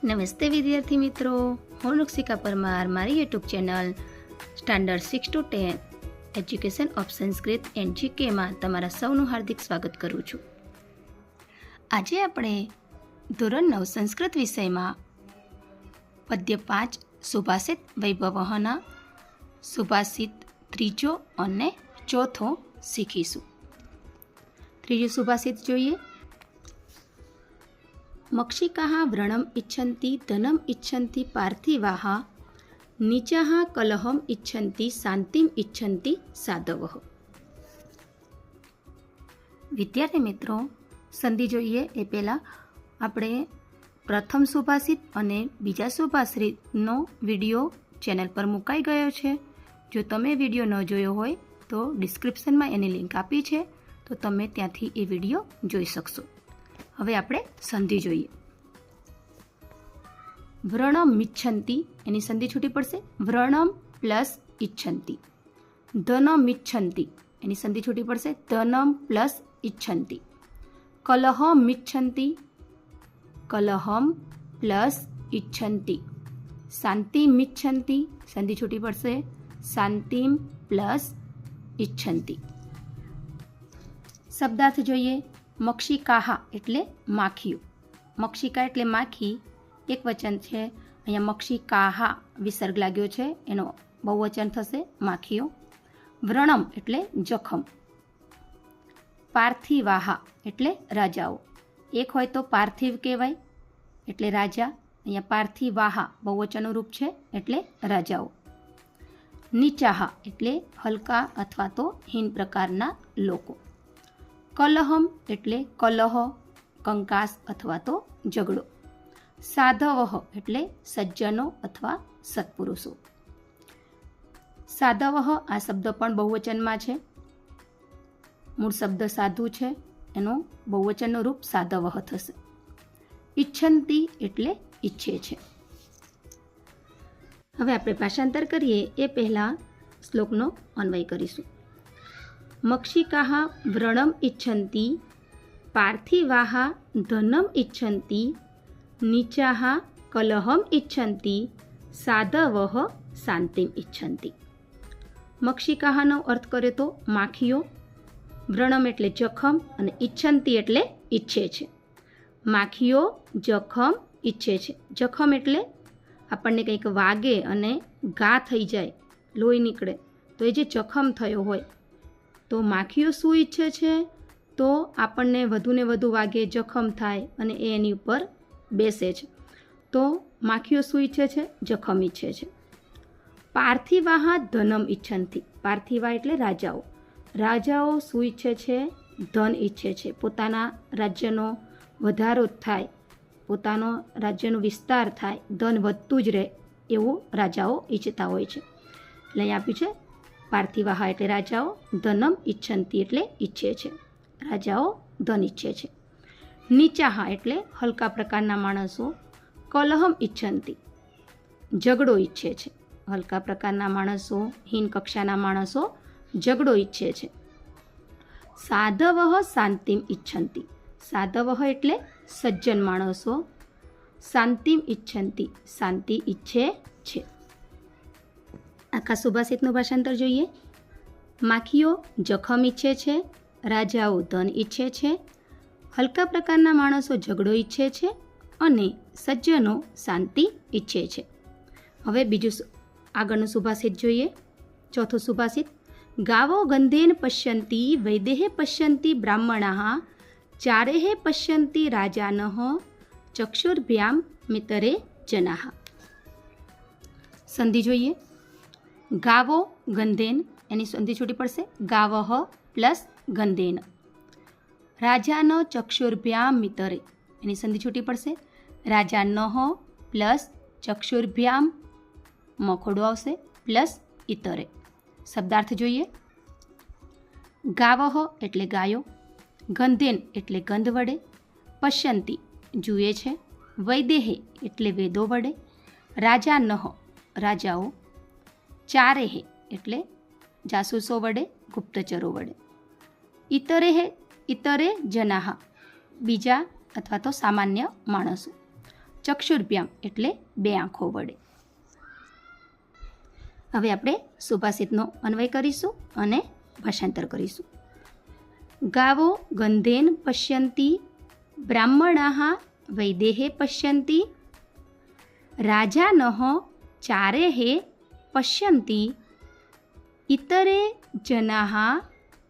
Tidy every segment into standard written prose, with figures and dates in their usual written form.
નમસ્તે વિદ્યાર્થી મિત્રો, હું રુક્ષિકા પરમાર મારી YouTube channel standard 6 to 10 education of Sanskrit and જીકેમાં તમારા સૌનું હાર્દિક સ્વાગત કરું છું. આજે આપણે ધોરણ 9 સંસ્કૃત વિષયમાં પદ્ય 5 સુભાષિત વૈભવહના સુભાષિત ત્રીજો અને ચોથો શીખીશું. ત્રીજું સુભાષિત જોઈએ. મક્ષિકાઃ વ્રણમ ઇચ્છન્તિ ધનમ ઇચ્છન્તિ પાર્થિવાઃ નીચાઃ કલહમ ઇચ્છન્તિ શાંતિમ ઇચ્છન્તિ સાધવઃ. વિદ્યાર્થી મિત્રો, સંધિ જોઈએ એ પહેલાં આપણે પ્રથમ સુભાષિત અને બીજા સુભાષિતનો વિડીયો ચેનલ પર મુકાઈ ગયો છે. જો તમે વિડીયો ન જોયો હોય તો ડિસ્ક્રિપ્શનમાં એની લિંક આપી છે, તો તમે ત્યાંથી એ વિડીયો જોઈ શકશો. હવે આપણે સંધિ જોઈએ. વ્રણમ ઇચ્છન્તિ એની સંધિ છૂટી પડશે. વ્રણમ પ્લસ ઇચ્છન્તિ. ધનમ ઇચ્છન્તિ એની સંધિ છૂટી પડશે. ધનમ પ્લસ ઇચ્છન્તિ. કલહમ ઇચ્છન્તિ. કલહમ પ્લસ ઇચ્છન્તિ. શાંતિમ ઇચ્છન્તિ સંધિ છૂટી પડશે. શાંતિમ પ્લસ ઇચ્છન્તિ. શબ્દાર્થ જોઈએ. મક્ષિકાઃ એટલે માખીઓ. મક્ષિકા એટલે માખી, એક વચન છે. અહીંયા મક્ષિકાઃ વિસર્ગ લાગ્યો છે, એનો બહુવચન થશે માખીઓ. વ્રણમ એટલે જખમ. પાર્થિવાઃ એટલે રાજાઓ. એક હોય તો પાર્થિવ કહેવાય એટલે રાજા. અહીંયા પાર્થિવાઃ બહુવચનનું રૂપ છે એટલે રાજાઓ. નીચાઃ એટલે હલકા અથવા તો હીન પ્રકારના લોકો. કલહમ એટલે કલહ, કંકાસ અથવા તો ઝઘડો. સાધવઃ એટલે સજ્જનો અથવા સત્પુરુષો. સાધવઃ આ શબ્દ પણ બહુવચનમાં છે. મૂળ શબ્દ સાધુ છે, એનું બહુવચનનું રૂપ સાધવઃ થશે. ઇચ્છન્તિ એટલે ઈચ્છે છે. હવે આપણે ભાષાંતર કરીએ એ પહેલાં શ્લોકનો અન્વય કરીશું. મક્ષિકાઃ વ્રણમ ઇચ્છન્તિ પાર્થિવાઃ ધનમ ઇચ્છન્તિ નીચાઃ કલહમ ઇચ્છન્તિ સાધવઃ શાંતિમ ઇચ્છન્તિ. મક્ષિકાઃનો અર્થ કર્યો તો માખીઓ. વ્રણમ એટલે જખમ અને ઇચ્છન્તિ એટલે ઈચ્છે છે. માખીઓ જખમ ઈચ્છે છે. જખમ એટલે આપણને કંઈક વાગે અને ઘા થઈ જાય, લોહી નીકળે, તો એ જે જખમ થયો હોય, તો માખીઓ શું ઈચ્છે છે? તો આપણને વધુને વધુ વાગે, જખમ થાય અને એ એની ઉપર બેસે છે. તો માખીઓ શું ઈચ્છે છે? જખમ ઈચ્છે છે. પાર્થિવાઃ ધનમ ઇચ્છન્તિ. પાર્થિવા એટલે રાજાઓ. રાજાઓ શું ઈચ્છે છે? ધન ઈચ્છે છે. પોતાના રાજ્યનો વધારો થાય, પોતાનો રાજ્યનો વિસ્તાર થાય, ધન વધતું જ રહે એવું રાજાઓ ઈચ્છતા હોય છે. એટલે અહીં આપ્યું છે પાર્થિવાઃ એટલે રાજાઓ, ધનમ ઇચ્છન્તિ એટલે ઈચ્છે છે. રાજાઓ ધન ઈચ્છે છે. નીચાઃ એટલે હલકા પ્રકારના માણસો. કલહમ ઇચ્છન્તિ ઝઘડો ઈચ્છે છે. હલકા પ્રકારના માણસો, હીન કક્ષાના માણસો ઝઘડો ઈચ્છે છે. સાધવઃ શાંતિમ ઇચ્છન્તિ. સાધવઃ એટલે સજ્જન માણસો. શાંતિમ ઇચ્છન્તિ શાંતિ ઈચ્છે છે. આખા સુભાષિતનું ભાષાંતર જોઈએ. માખીઓ જખમ ઈચ્છે છે. રાજાઓ ધન ઈચ્છે છે. હલકા પ્રકારના માણસો ઝઘડો ઈચ્છે છે અને સજ્જનો શાંતિ ઈચ્છે છે. હવે બીજું આગળનું સુભાષિત જોઈએ. ચોથું સુભાષિત. ગાવો ગંધેન પશ્યન્તિ વૈદેહે પશ્યન્તિ બ્રાહ્મણાઃ ચારેહ પશ્યન્તિ રાજાનઃ ચક્ષુર્ભ્યામ મિતરે જનાઃ. સંધિ જોઈએ. ગાવો ગંધેન એની સંધિ છૂટી પડશે. ગાવઃ પ્લસ ગંધેન. રાજાનો ચક્ષુર્ભ્યામ મિતરે એની સંધિ છૂટી પડશે. રાજાનઃ પ્લસ ચક્ષુર્ભ્યામ મખોડો આવશે પ્લસ ઇતરે. શબ્દાર્થ જોઈએ. ગાવઃ એટલે ગાયો. ગંધેન એટલે ગંધ વડે. પશ્યંતિ જુએ છે. વૈદેહે એટલે વેદો વડે. રાજાનઃ રાજાઓ. ચારેહ એટલે જાસૂસો વડે, ગુપ્તચરો વડે. ઇતરે જનાહ બીજા અથવા તો સામાન્ય માણસો. ચક્ષુર્ભ્યામ એટલે બે આંખો વડે. હવે આપણે સુભાષિતનો અન્વય કરીશું અને ભાષાંતર કરીશું. ગાવો ગંધેન પશ્યંતી બ્રાહ્મણાઃ વૈદેહે પશ્યંતી રાજાનઃ ચારેઃ પશ્યંતી ઇતરે જનાઃ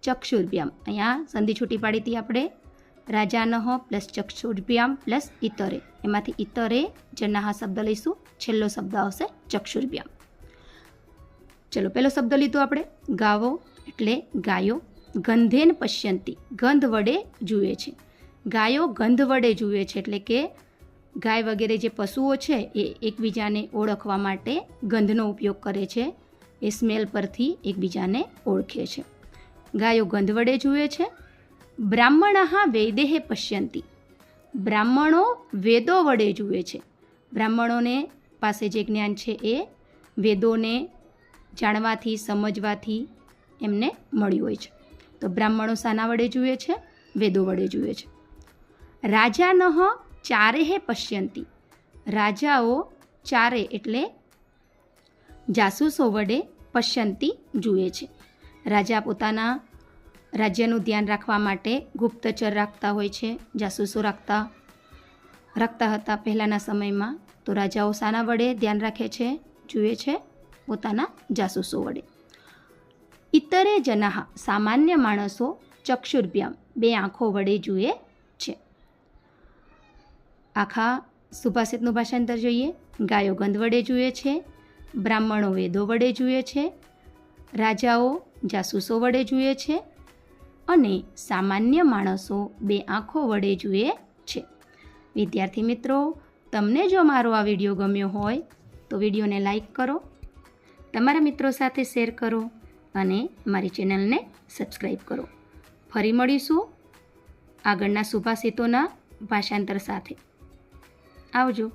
ચક્ષુર્ભ્યામ. અહીંયા સંધિ છૂટી પાડી હતી આપણે. રાજાનઃ પ્લસ ચક્ષુર્ભ્યામ પ્લસ ઇતરે, એમાંથી ઇતરે જનાઃ શબ્દ લઈશું, છેલ્લો શબ્દ આવશે ચક્ષુર્ભ્યામ. ચલો પહેલો શબ્દ લીધો આપણે, ગાવો એટલે ગાયો. ગંધેન પશ્યંતી ગંધ વડે જુએ છે. ગાયો ગંધ વડે જુએ છે એટલે કે ગાય વગેરે જે પશુઓ છે એ એકબીજાને ઓળખવા માટે ગંધનો ઉપયોગ કરે છે. એ સ્મેલ પરથી એકબીજાને ઓળખે છે. ગાયો ગંધ વડે જુએ છે. બ્રાહ્મણાઃ વૈદેહે પશ્યંતી બ્રાહ્મણો વેદો વડે જુએ છે. બ્રાહ્મણોને પાસે જે જ્ઞાન છે એ વેદોને જાણવાથી સમજવાથી એમને મળ્યું હોય છે. તો બ્રાહ્મણો શાના વડે જુએ છે? વેદો વડે જુએ છે. રાજાનઃ ચારેહે પશ્યંતી રાજાઓ ચારે એટલે જાસૂસો વડે પશ્યંતી જુએ છે. રાજા પોતાના રાજ્યનું ધ્યાન રાખવા માટે ગુપ્તચર રાખતા હોય છે, જાસૂસો રાખતા હતા પહેલાંના સમયમાં. તો રાજાઓ શાના વડે ધ્યાન રાખે છે? જુએ છે પોતાના જાસૂસો વડે. ઇતરે જનાઃ સામાન્ય માણસો ચક્ષુર્ભ્યામ બે આંખો વડે જુએ છે. આખા સુભાષિતનું ભાષાંતર જોઈએ. ગાયો ગંધ વડે જુએ છે. બ્રાહ્મણો વેદો વડે જુએ છે. રાજાઓ જાસૂસો વડે જુએ છે. અને સામાન્ય માણસો બે આંખો વડે જુએ છે. વિદ્યાર્થી મિત્રો, તમને જો મારો આ વિડીયો ગમ્યો હોય તો વિડીયોને લાઈક કરો, તમારા મિત્રો સાથે શેર કરો અને મારી ચેનલને સબસ્ક્રાઈબ કરો. ફરી મળીશું આગળના સુભાષિતોના ભાષાંતર સાથે. આવજો.